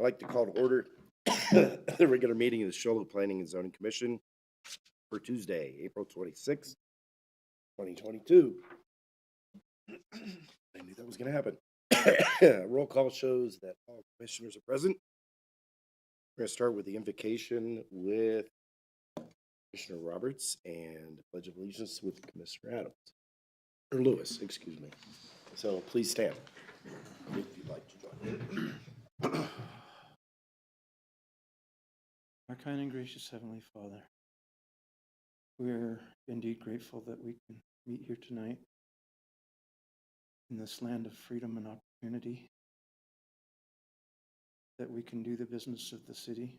I'd like to call to order the regular meeting of the Show Planning and Zoning Commission for Tuesday, April 26th, 2022. I knew that was going to happen. Roll call shows that all commissioners are present. We're going to start with the invocation with Commissioner Roberts and the Pledge of Allegiance with Commissioner Adams. Or Lewis, excuse me. So please stand if you'd like to join. Our kind and gracious Heavenly Father, we're indeed grateful that we can meet here tonight in this land of freedom and opportunity, that we can do the business of the city.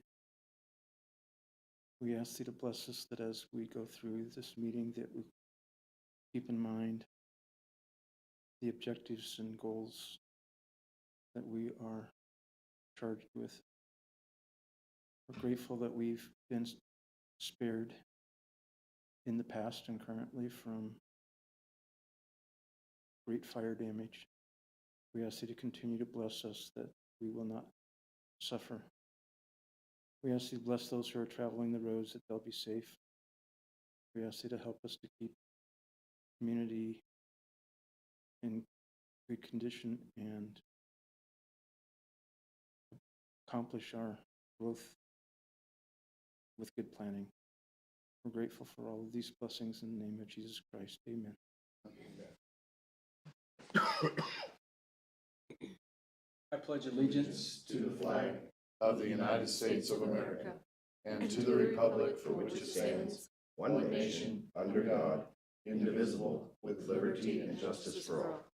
We ask Thee to bless us, that as we go through this meeting, that we keep in mind the objectives and goals that we are charged with. We're grateful that we've been spared in the past and currently from great fire damage. We ask Thee to continue to bless us, that we will not suffer. We ask Thee to bless those who are traveling the roads, that they'll be safe. We ask Thee to help us to keep community in good condition and accomplish our growth with good planning. We're grateful for all of these blessings in the name of Jesus Christ. Amen. I pledge allegiance to the flag of the United States of America and to the republic for which it stands, one nation, under God, indivisible, with liberty and justice for all.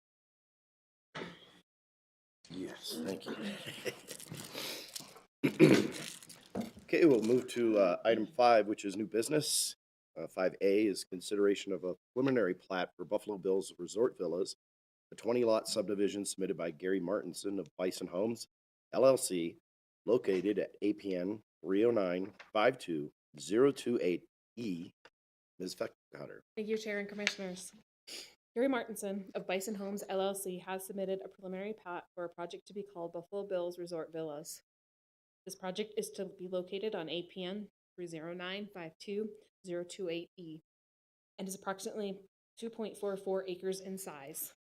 Yes, thank you. Okay, we'll move to item 5, which is new business. 5A is consideration of a preliminary plat for Buffalo Bills Resort Villas, a 20-lot subdivision submitted by Gary Martinson of Bison Homes, LLC, located at APN 309-52028E. Ms. Feckhatter. Thank you, Chair and Commissioners. Gary Martinson of Bison Homes, LLC has submitted a preliminary plat for a project to be called Buffalo Bills Resort Villas. This project is to be located on APN 309-52028E and is approximately 2.44 acres in size.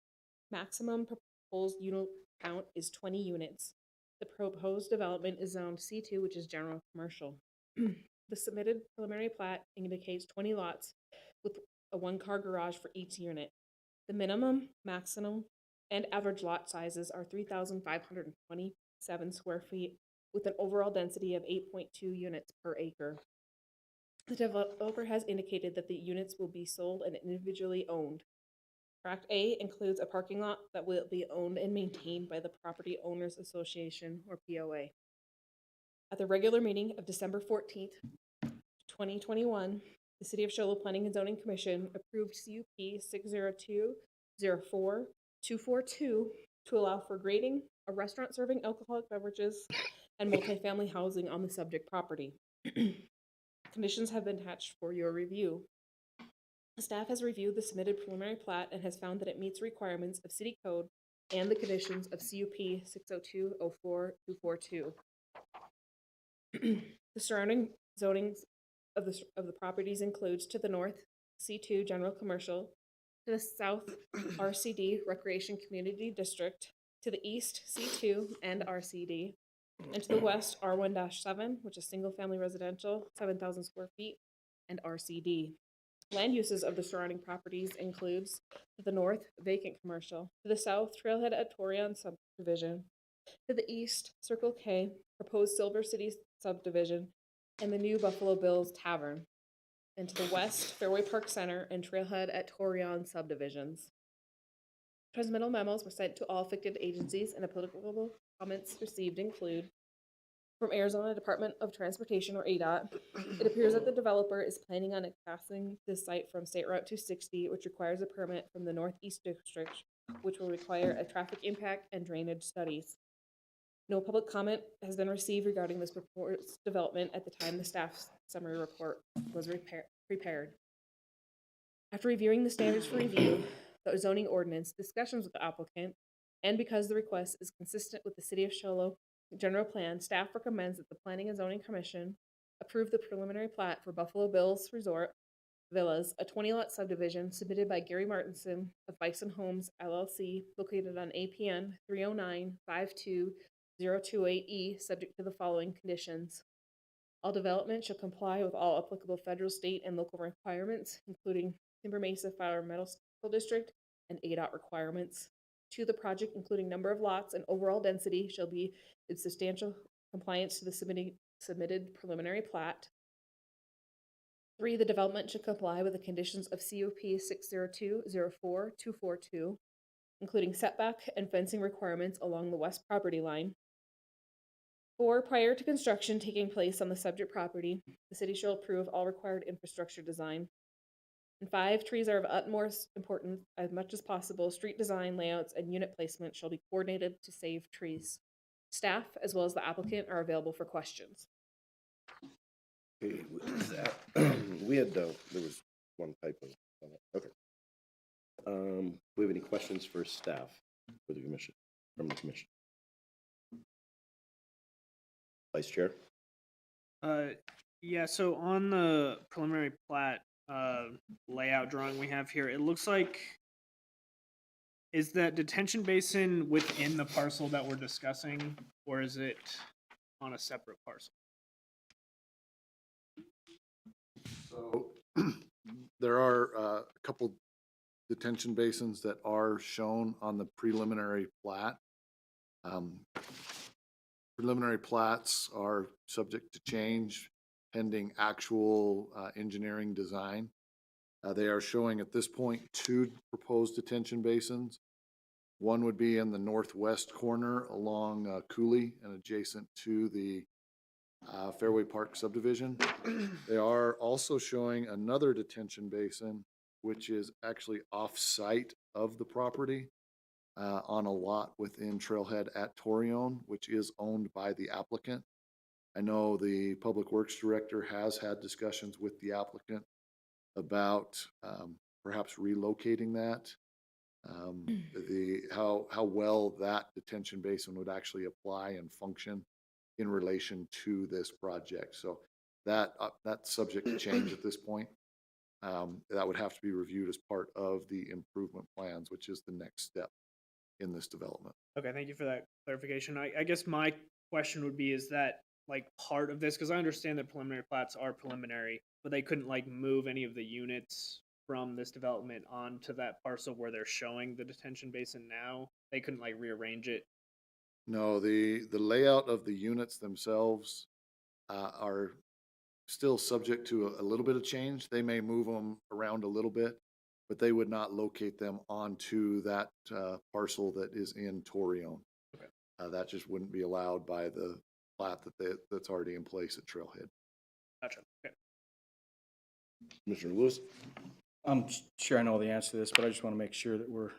Maximum proposed unit count is 20 units. The proposed development is zoned C2, which is general commercial. The submitted preliminary plat indicates 20 lots with a one-car garage for each unit. The minimum, maximum, and average lot sizes are 3,527 square feet with an overall density of 8.2 units per acre. The developer has indicated that the units will be sold and individually owned. Tract A includes a parking lot that will be owned and maintained by the Property Owners Association, or POA. At the regular meeting of December 14th, 2021, the City of Show Planning and Zoning Commission approved CUP 60204-242 to allow for grading, a restaurant serving alcoholic beverages, and multifamily housing on the subject property. Conditions have been attached for your review. Staff has reviewed the submitted preliminary plat and has found that it meets requirements of City Code and the conditions of CUP 60204-242. The surrounding zonings of the properties includes: to the north, C2 General Commercial; to the south, RCD Recreation Community District; to the east, C2 and RCD; and to the west, R1-7, which is single family residential, 7,000 square feet, and RCD. Land uses of the surrounding properties includes: to the north, vacant commercial; to the south, Trailhead at Torion subdivision; to the east, Circle K, proposed Silver City subdivision, and the new Buffalo Bills Tavern; and to the west, Fairway Park Center and Trailhead at Torion subdivisions. Transmittal memos were sent to all affected agencies, and applicable comments received include: from Arizona Department of Transportation, or ADOT, it appears that the developer is planning on passing this site from State Route 260, which requires a permit from the Northeast District, which will require a traffic impact and drainage studies. No public comment has been received regarding this proposed development at the time the staff's summary report was prepared. After reviewing the standards for review, the zoning ordinance, discussions with the applicant, and because the request is consistent with the City of Show general plan, staff recommends that the Planning and Zoning Commission approve the preliminary plat for Buffalo Bills Resort Villas, a 20-lot subdivision submitted by Gary Martinson of Bison Homes LLC, located on APN 309-52028E, subject to the following conditions. All development shall comply with all applicable federal, state, and local requirements, including Timber Mesa Fire Medical District and ADOT requirements. 2, the project, including number of lots and overall density, shall be in substantial compliance to the submitted preliminary plat. 3, the development should comply with the conditions of CUP 602-04-242, including setback and fencing requirements along the west property line. 4, prior to construction taking place on the subject property, the city shall approve all required infrastructure design. And 5, trees are of utmost importance. As much as possible, street design, layouts, and unit placement shall be coordinated to save trees. Staff, as well as the applicant, are available for questions. Okay, with that, we had, there was one typo. Okay. Do we have any questions for staff for the commission, from the commission? Vice Chair? Yeah, so on the preliminary plat layout drawing we have here, it looks like, is that detention basin within the parcel that we're discussing, or is it on a separate parcel? So there are a couple detention basins that are shown on the preliminary plat. Preliminary plats are subject to change pending actual engineering design. They are showing at this point 2 proposed detention basins. One would be in the northwest corner along Cooley and adjacent to the Fairway Park subdivision. They are also showing another detention basin, which is actually off-site of the property on a lot within Trailhead at Torreon, which is owned by the applicant. I know the Public Works Director has had discussions with the applicant about perhaps relocating that. How well that detention basin would actually apply and function in relation to this project. So that's subject to change at this point. That would have to be reviewed as part of the improvement plans, which is the next step in this development. Okay, thank you for that clarification. I guess my question would be, is that like part of this? Because I understand that preliminary plats are preliminary, but they couldn't like move any of the units from this development onto that parcel where they're showing the detention basin now. They couldn't like rearrange it. No, the layout of the units themselves are still subject to a little bit of change. They may move them around a little bit, but they would not locate them onto that parcel that is in Torreon. Okay. That just wouldn't be allowed by the plat that's already in place at Trailhead. Gotcha. Okay. Commissioner Lewis? I'm sure I know the answer to this, but I just want to make sure that we're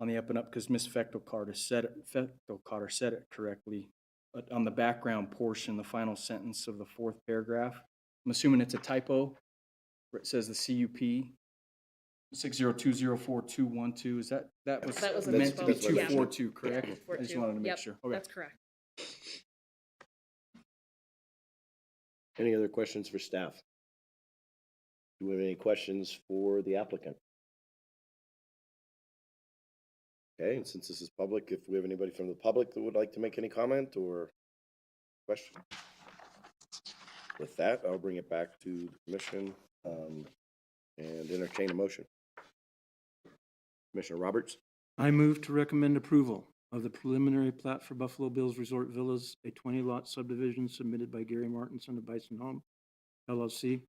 on the up and up, because Ms. Fechtel-Carter said it correctly. But on the background portion, the final sentence of the 4th paragraph, I'm assuming it's a typo where it says the CUP 60204-212. Is that was That was a meant to be misspoke. Yeah. 242, correct? Yeah, I just wanted to make Yep, sure. Okay. that's correct. Any other questions for staff? Do we have any questions for the applicant? Okay, and since this is public, if we have anybody from the public that would like to make any comment or question? With that, I'll bring it back to the commission and entertain a motion. Commissioner Roberts? I move to recommend approval of the preliminary plat for Buffalo Bills Resort Villas, a 20-lot subdivision submitted by Gary Martinson of Bison Home LLC,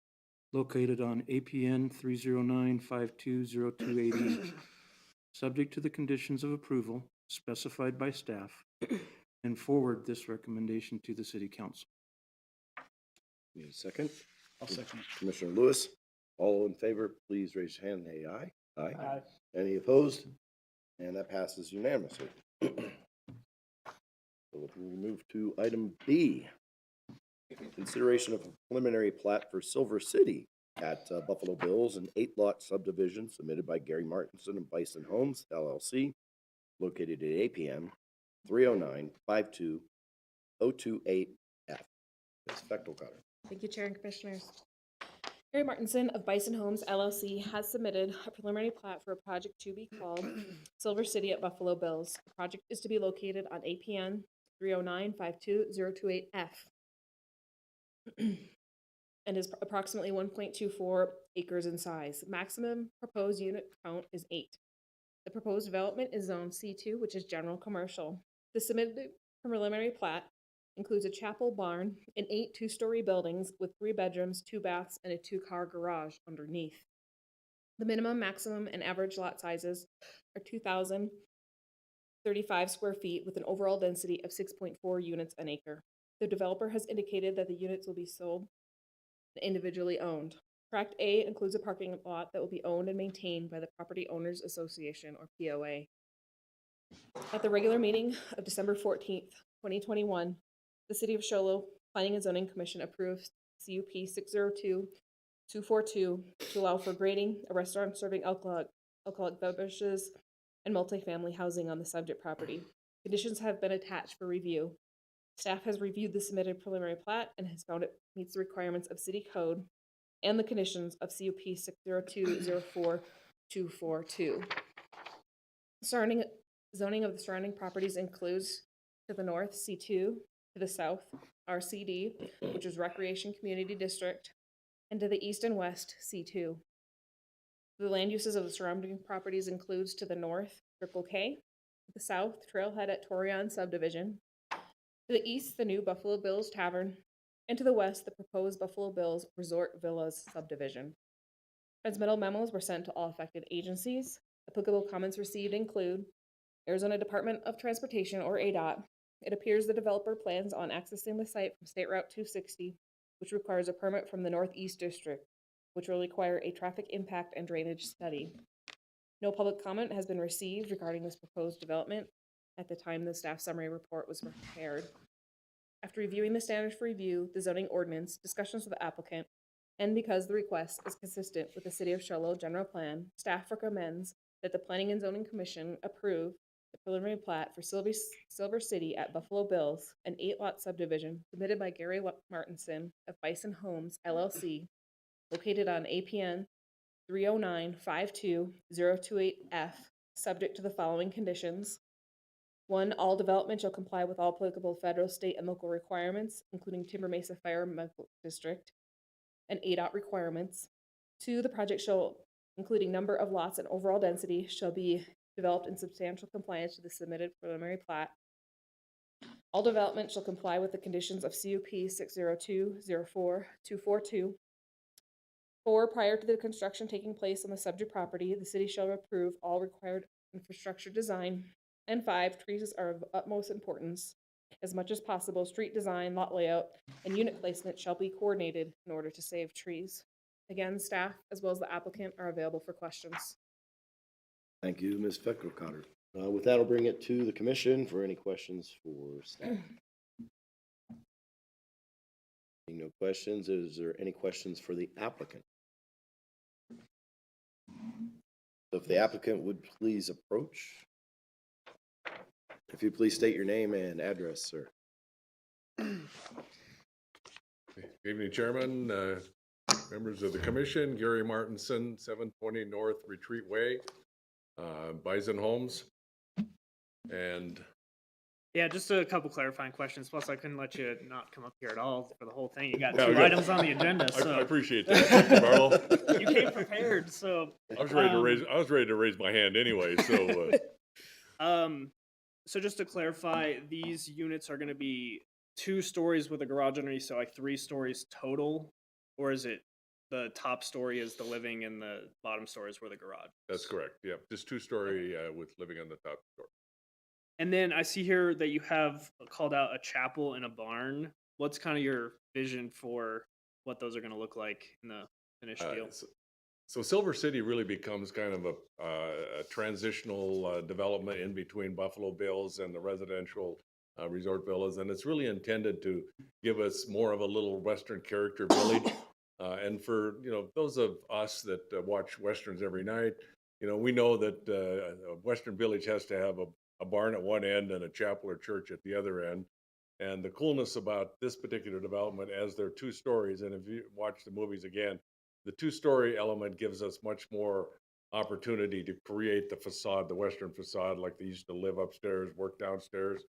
located on APN 309-52028E, subject to the conditions of approval specified by staff, and forward this recommendation to the City Council. Need a second? I'll second it. Commissioner Lewis? All in favor, please raise your hand and say aye. Aye. Any opposed? And that passes unanimously. So we'll move to item B. Consideration of a preliminary plat for Silver City at Buffalo Bills, an 8-lot subdivision submitted by Gary Martinson and Bison Homes LLC, located at APN 028F. Ms. Feckelcotter. Thank you, Chair and Commissioners. Harry Martinson of Bison Homes LLC has submitted a preliminary plat for a project to be called Silver City at Buffalo Bills. The project is to be located on APN 309-52028F and is approximately 1.24 acres in size. Maximum proposed unit count is 8. The proposed development is Zone C2, which is general commercial. The submitted preliminary plat includes a chapel barn and 8 two-story buildings with 3 bedrooms, 2 baths, and a 2-car garage underneath. The minimum, maximum, and average lot sizes are 2,035 square feet with an overall density of 6.4 units an acre. The developer has indicated that the units will be sold and individually owned. Tract A includes a parking lot that will be owned and maintained by the Property Owners Association, or POA. At the regular meeting of December 14th, 2021, the City of Show Low Planning and Zoning Commission approved CUP 602-242 to allow for grading a restaurant serving alcoholic beverages and multifamily housing on the subject property. Conditions have been attached for review. Staff has reviewed the submitted preliminary plat and has found it meets the requirements of City Code and the conditions of CUP 602-04242. Zoning of the surrounding properties includes to the north C2, to the south RCD, which is Recreation Community District, and to the east and west C2. The land uses of the surrounding properties includes to the north Circle K, to the south Trailhead at Torion Subdivision, to the east the new Buffalo Bills Tavern, and to the west the proposed Buffalo Bills Resort Villas Subdivision. Transmittal memos were sent to all affected agencies. Applicable comments received include Arizona Department of Transportation, or ADOT. It appears the developer plans on accessing the site from State Route 260, which requires a permit from the Northeast District, which will require a traffic impact and drainage study. No public comment has been received regarding this proposed development at the time the staff summary report was prepared. After reviewing the standards for review, the zoning ordinance, discussions with the applicant, and because the request is consistent with the City of Show Low general plan, staff recommends that the Planning and Zoning Commission approve the preliminary plat for Silver City at Buffalo Bills, an 8-lot subdivision submitted by Gary Martinson of Bison Homes LLC, located on APN 309-52028F, subject to the following conditions. 1, all development shall comply with all applicable federal, state, and local requirements, including Timber Mesa Fire Medical District and ADOT requirements. 2, the project shall, including number of lots and overall density, shall be developed in substantial compliance to the submitted preliminary plat. All development shall comply with the conditions of CUP 602-04242. 4, prior to the construction taking place on the subject property, the city shall approve all required infrastructure design. And 5, trees are of utmost importance. As much as possible, street design, lot layout, and unit placement shall be coordinated in order to save trees. Again, staff, as well as the applicant, are available for questions. Thank you, Ms. Feckelcotter. With that, I'll bring it to the commission for any questions for staff. Seeing no questions, is there any questions for the applicant? So if the applicant would please approach. If you please state your name and address, sir. Good evening, Chairman, members of the commission. Gary Martinson, 720 North Retreat Way, Bison Homes. And Yeah, just a couple clarifying questions. Plus, I couldn't let you not come up here at all for the whole thing. You got Yeah, 2 yeah. items on the agenda, I so appreciate that, Mr. Barlow. you came prepared. So, I was ready to raise my hand anyway. so just to clarify, these units are going to be 2 stories with a garage underneath, so like 3 stories total, or is it the top story is the living and the bottom story is where the garage? That's correct. Yeah, just 2-story with living on the top floor. And then I see here that you have called out a chapel and a barn. What's kind of your vision for what those are going to look like in the finished deal? So Silver City really becomes kind of a transitional development in between Buffalo Bills and the residential resort villas, and it's really intended to give us more of a little Western character village. And for those of us that watch Westerns every night, we know that a Western village has to have a barn at one end and a chapel or church at the other end. And the coolness about this particular development, as they're 2 stories, and if you watch the movies again, the 2-story element gives us much more opportunity to create the facade, the western facade, like they used to live upstairs, work downstairs.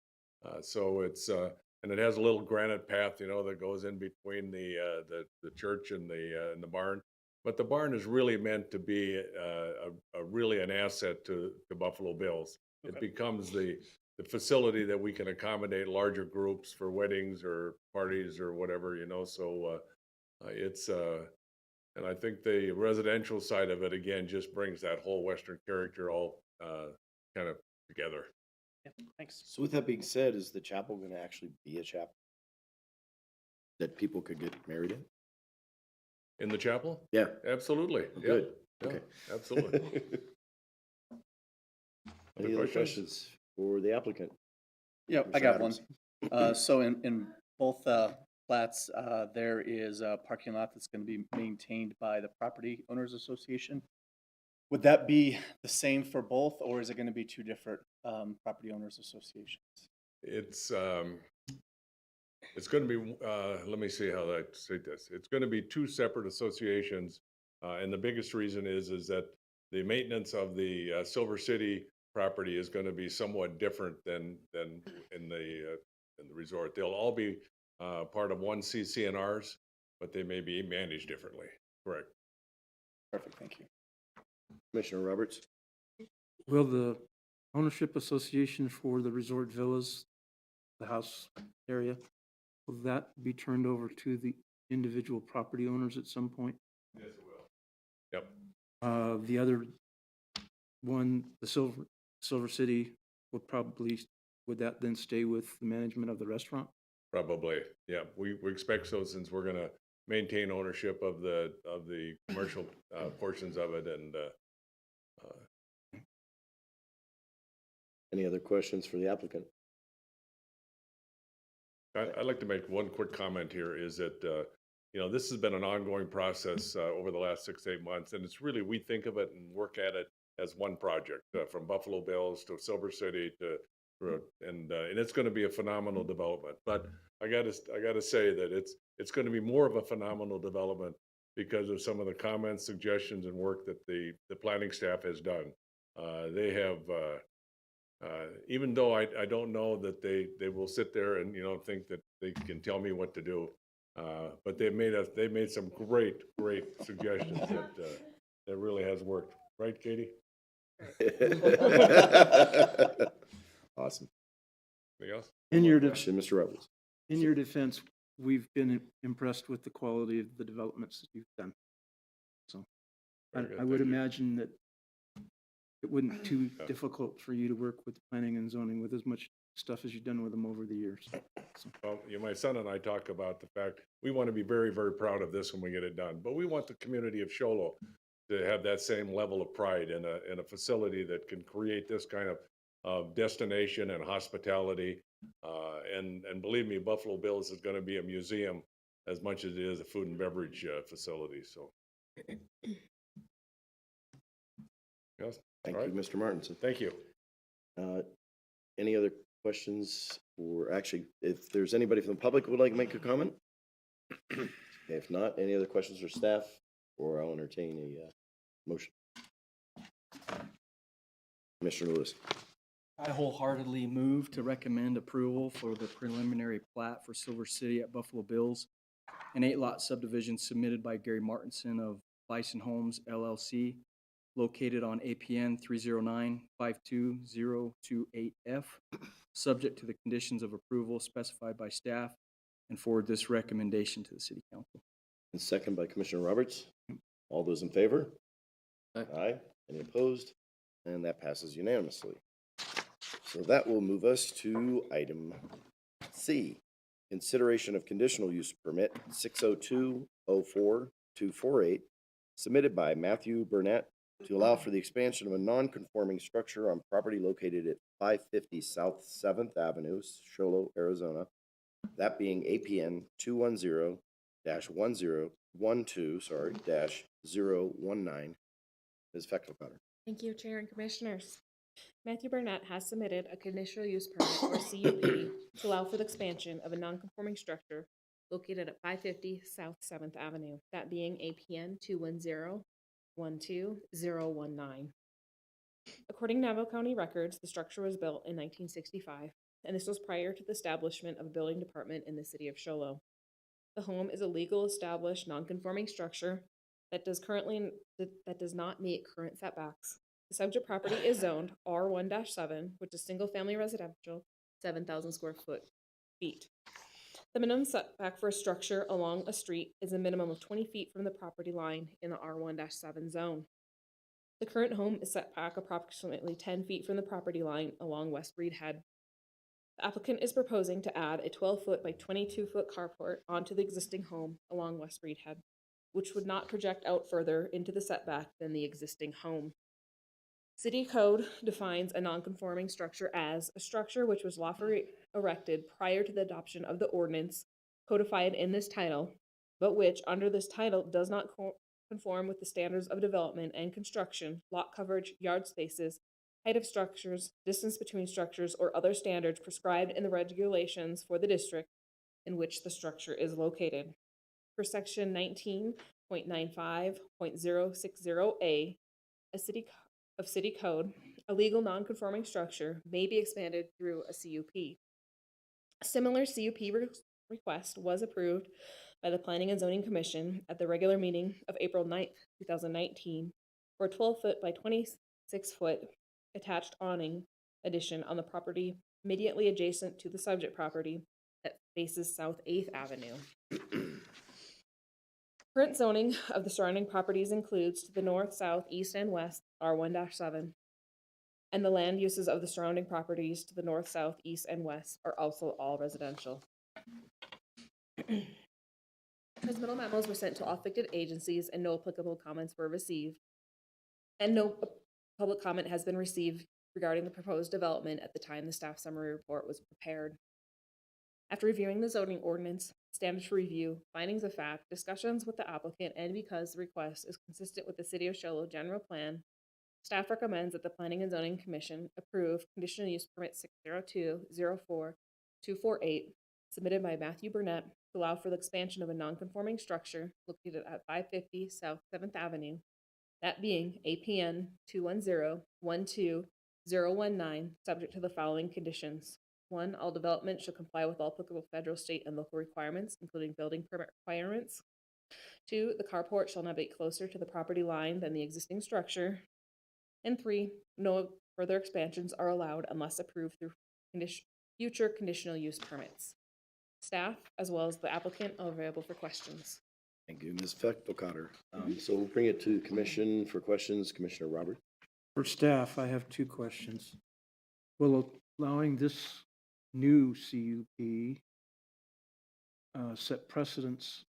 So it's and it has a little granite path, you know, that goes in between the church and the barn. But the barn is really meant to be a really an asset to Buffalo Bills. It Okay. becomes the facility that we can accommodate larger groups for weddings or parties or whatever, you know. So it's and I think the residential side of it again just brings that whole western character all kind of together. Yeah, thanks. So with that being said, is the chapel gonna actually be a chapel that people could get married in? In the chapel? Yeah, Absolutely. Yeah. good, Yeah, okay. absolutely. Any other questions for the applicant? Yep, I Mr. got one. Adams? So in both plats, there is a parking lot that's gonna be maintained by the Property Owners Association. Would that be the same for both, or is it gonna be two different property owners associations? It's going to be, let me see how I say this. It's going to be 2 separate associations. And the biggest reason is that the maintenance of the Silver City property is going to be somewhat different than in the resort. They'll all be part of one CCNRs, but they may be managed differently. Correct. Perfect, thank you. Commissioner Roberts? Will the ownership association for the resort villas, the house area, will that be turned over to the individual property owners at some point? Yes, it will. Yep. The other one, the Silver City, would that then stay with the management of the restaurant? Probably, yeah. We expect so, since we're gonna maintain ownership of the commercial portions of it, and Any other questions for the applicant? I'd like to make one quick comment here, is that, you know, this has been an ongoing process over the last 6 to 8 months, and it's really, we think of it and work at it as one project, from Buffalo Bills to Silver City and it's going to be a phenomenal development. But I gotta say that it's going to be more of a phenomenal development because of some of the comments, suggestions, and work that the planning staff has done. They have. Even though I don't know that they will sit there and, you know, think that they can tell me what to do, but they've made some great suggestions that really has worked. Right, Katie? Awesome. Anything else? Question, Mr. Roberts? In your defense, we've been impressed with the quality of the developments that you've done. So Very good, I would thank you. imagine that it wouldn't be too Yeah. difficult for you to work with planning and zoning with as much stuff as you've done with them over the years. Well, you know, my son and I talk about the fact we want to be very proud of this when we get it done, but we want the community of Sholo to have that same level of pride in a facility that can create this kind of destination and hospitality. And believe me, Buffalo Bills is going to be a museum as much as it is a food and beverage facility. So, yes, Thank all you, right. Mr. Martinson. Thank you. Any other questions? Or actually, if there's anybody from the public who would like to make a comment? Okay, if not, any other questions for staff? Or I'll entertain a motion. Commissioner Lewis? I wholeheartedly move to recommend approval for the preliminary plat for Silver City at Buffalo Bills, an 8-lot subdivision submitted by Gary Martinson of Bison Homes LLC, located on APN 309-52028F, subject to the conditions of approval specified by staff, and forward this recommendation to the City Council. And second by Commissioner Roberts. All those in favor? Aye. Aye. Any opposed? And that passes unanimously. So that will move us to item C. Consideration of conditional use permit 602-04248, submitted by Matthew Burnett to allow for the expansion of a non-conforming structure on property located at 550 South 7th Avenue, Sholo, Arizona. That being APN 210-1012-019. Ms. Fechtelkotter. Thank you, Chair and Commissioners. Matthew Burnett has submitted a conditional use permit or CUP to allow for the expansion of a non-conforming structure located at 550 South 7th Avenue, that being APN 210-120-019. According to Navajo County records, the structure was built in 1965, and this was prior to the establishment of a building department in the city of Show Low. The home is a legal established non-conforming structure that does not meet current setbacks. The subject property is zoned R1-7, which is single-family residential, 7,000 square feet. The minimum setback for a structure along a street is a minimum of 20 feet from the property line in the R1-7 zone. The current home is set back approximately 10 feet from the property line along West Reed Head. The applicant is proposing to add a 12-foot by 22-foot carport onto the existing home along West Reed Head, which would not project out further into the setback than the existing home. City Code defines a non-conforming structure as a structure which was lawfully erected prior to the adoption of the ordinance codified in this title, but which, under this title, does not conform with the standards of development and construction, lot coverage, yard spaces, height of structures, distance between structures, or other standards prescribed in the regulations for the district in which the structure is located. For section 19.95.060A of City Code, a legal non-conforming structure may be expanded through a CUP. A similar CUP request was approved by the Planning and Zoning Commission at the regular meeting of April 9th, 2019, for a 12-foot by 26-foot attached awning addition on the property immediately adjacent to the subject property that faces South 8th Avenue. Current zoning of the surrounding properties includes to the north, south, east, and west R1-7, and the land uses of the surrounding properties to the north, south, east, and west are also all residential. Transmittal memos were sent to all affected agencies and no applicable comments were received. And no public comment has been received regarding the proposed development at the time the staff summary report was prepared. After reviewing the zoning ordinance, standards for review, findings of fact, discussions with the applicant, and because the request is consistent with the City of Show Low general plan, staff recommends that the Planning and Zoning Commission approve conditional use permit 602-04248 submitted by Matthew Burnett to allow for the expansion of a non-conforming structure located at 550 South 7th Avenue, that being APN 210-120-019, subject to the following conditions. 1, all development should comply with all applicable federal, state, and local requirements, including building permit requirements. 2, the carport shall not be closer to the property line than the existing structure. And 3, no further expansions are allowed unless approved through future conditional use permits. Staff, as well as the applicant, are available for questions. Thank you, Ms. Fechtelkotter. So we'll bring it to commission for questions. Commissioner Robert. For staff, I have 2 questions. Will allowing this new CUP set precedents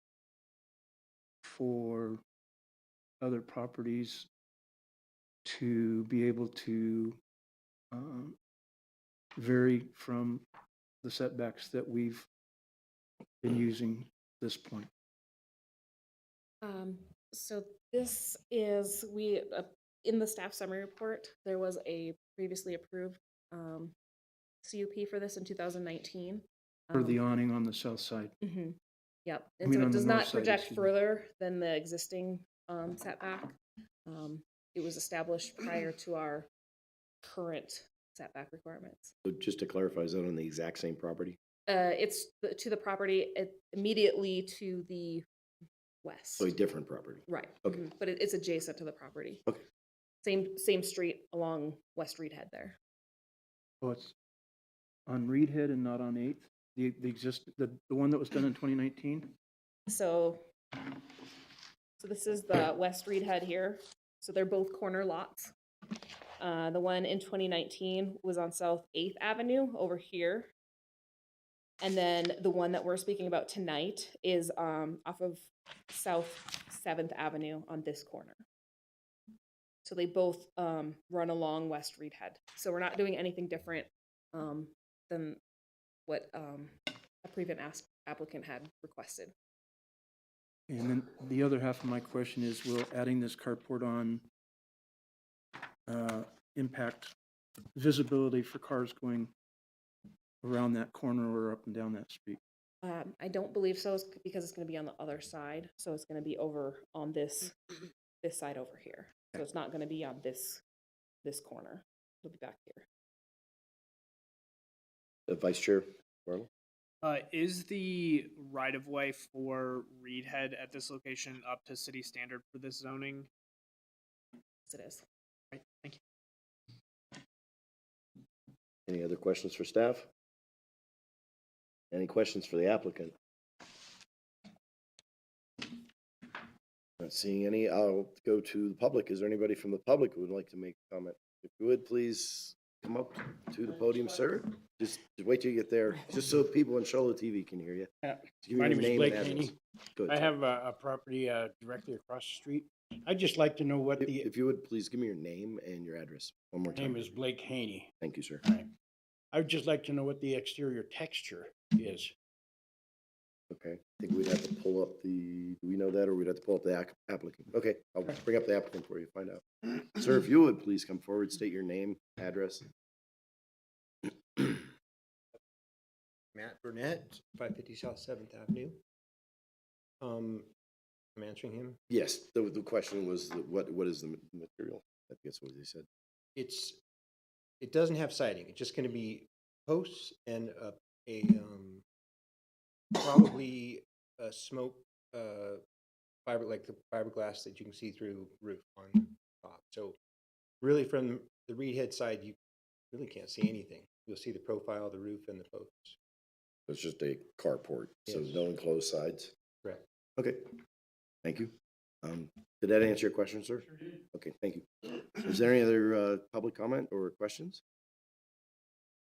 for other properties to be able to vary from the setbacks that we've been using at this point? So this is, in the staff summary report, there was a previously approved CUP for this in 2019. For the awning on the south side. Yep, I and mean so on it the does north not side, project excuse me. further than the existing setback. It was established prior to our current setback requirements. So just to clarify, is that on the exact same property? It's to the property immediately to the west. So a different property? Right. Okay. But it's adjacent to the property. Okay. Same street along West Reed Head there. Oh, it's on Reed Head and not on 8th? The one that was done in 2019? So this is the West Reed Head here. So they're both corner lots. The one in 2019 was on South 8th Avenue over here. And then the one that we're speaking about tonight is off of South 7th Avenue on this corner. So they both run along West Reed Head. So we're not doing anything different than what a previous applicant had requested. And then the other half of my question is, will adding this carport on impact visibility for cars going around that corner or up and down that street? I don't believe so, because it's gonna be on the other side, so it's gonna be over on this side over here. So it's not gonna be on this corner. It'll be back here. Vice Chair Barlow? Is the right of way for Reed Head at this location up to city standard for this zoning? Yes, it is. Right, thank you. Any other questions for staff? Any questions for the applicant? Not seeing any. I'll go to the public. Is there anybody from the public who would like to make a comment? If you would, please come up to the podium, sir. Just wait till you get there, just so people in Shola TV can hear you. Yeah. Give me My your name is and Blake address. Haney. Go I ahead, sir. have a property directly across the street. I'd just like to know what If the if you would, please give me your name and your address one more time. name is Blake Haney. Thank you, sir. Right. I would just like to know what the exterior texture is. Okay, I think we'd have to pull up do we know that, or we'd have to pull up the applicant? Okay, I'll bring up the applicant for you, find out. Sir, if you would, please come forward, state your name, address. Matt Burnett, 550 South 7th Avenue. I'm answering him. Yes, the question was, what is the material? I think that's what they said. It doesn't have siding. It's just going to be posts and probably a smoke fiber, like the fiberglass that you can see through roof on the top. So really from the Reed Head side, you really can't see anything. You'll see the profile of the roof and the posts. It's just a carport, so Yes. no enclosed sides. Correct. Okay, thank you. Did that answer your question, sir? Sure did. Okay, thank you. Is there any other public comment or questions?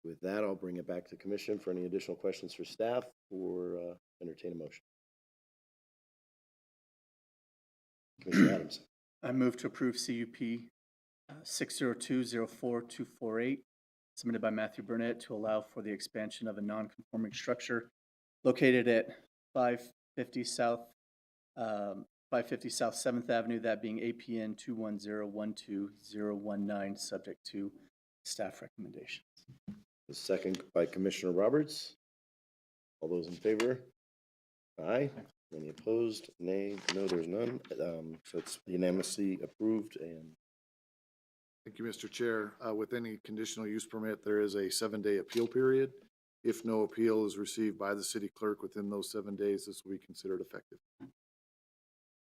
With that, I'll bring it back to commission for any additional questions for staff or entertain a motion. Commissioner Adams. I move to approve CUP 602-04248, submitted by Matthew Burnett to allow for the expansion of a non-conforming structure located at 550 South 7th Avenue, that being APN 21012-019, subject to staff recommendations. The second by Commissioner Roberts. All those in favor? Aye. Any opposed? Nay. No, there's none. So it's unanimously approved and Thank you, Mr. Chair. With any conditional use permit, there is a 7-day appeal period. If no appeal is received by the city clerk within those 7 days, this will be considered effective.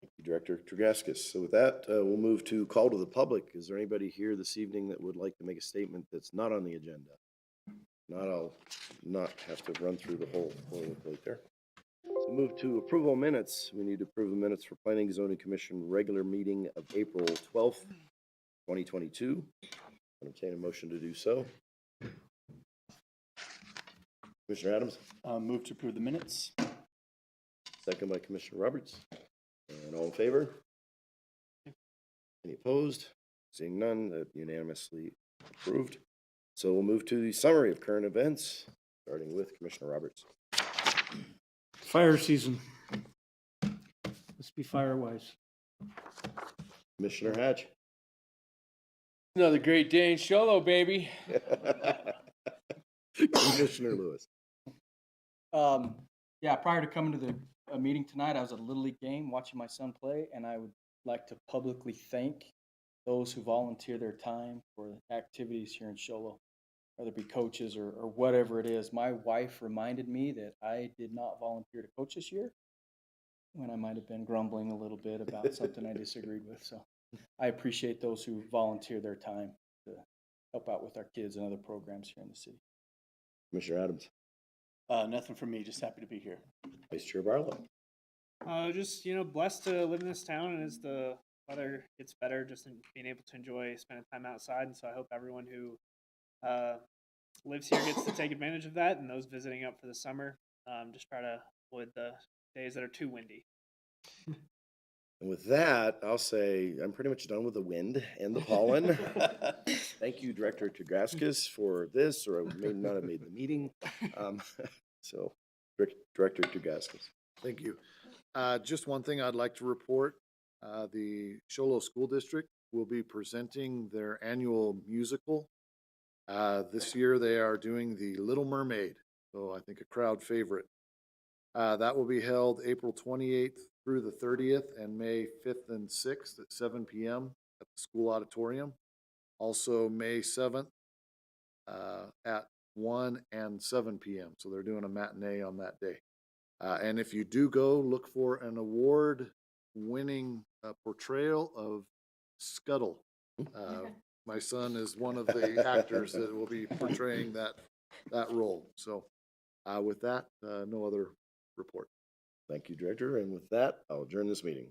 thank you, Director Tregaskis. So with that, we'll move to call to the public. Is there anybody here this evening that would like to make a statement that's not on the agenda? Not, I'll not have to run through the whole plate there. So move to approval minutes. We need to approve the minutes for Planning and Zoning Commission regular meeting of April 12th, 2022. Entertain a motion to do so. Commissioner Adams, Move to approve the minutes. second by Commissioner Roberts. And all in favor? Any opposed? Seeing none, that unanimously approved. So we'll move to the summary of current events, starting with Commissioner Roberts. Fire season. Let's be fire wise. Commissioner Hatch. Another great day in Sholo, baby. Commissioner Lewis. Yeah, prior to coming to the meeting tonight, I was at a Little League game watching my son play, and I would like to publicly thank those who volunteer their time for activities here in Sholo, whether it be coaches or whatever it is. My wife reminded me that I did not volunteer to coach this year, when I might have been grumbling a little bit about something I disagreed with. So I appreciate those who volunteer their time to help out with our kids and other programs here in the city. Commissioner Adams. Nothing from me, just happy to be here. Vice Chair Barlow. Just, blessed to live in this town, and as the weather gets better, just being able to enjoy spending time outside. And so I hope everyone who lives here gets to take advantage of that, and those visiting up for the summer, just try to avoid the days that are too windy. And with that, I'll say I'm pretty much done with the wind and the pollen. Thank you, Director Tregaskis, for this, or I may not have made the meeting. So, Director Tregaskis. Thank you. Just one thing I'd like to report. The Sholo School District will be presenting their annual musical This year they are doing the Little Mermaid, so I think a crowd favorite. That will be held April 28th through the 30th and May 5th and 6th at 7 p.m. at the school auditorium. Also, May 7th at 1 and 7 p.m. So they're doing a matinee on that day. And if you do go, look for an award-winning portrayal of Scuttle. My son is one of the actors that will be portraying that role. So with that, no other report. Thank you, Director. And with that, I'll adjourn this meeting.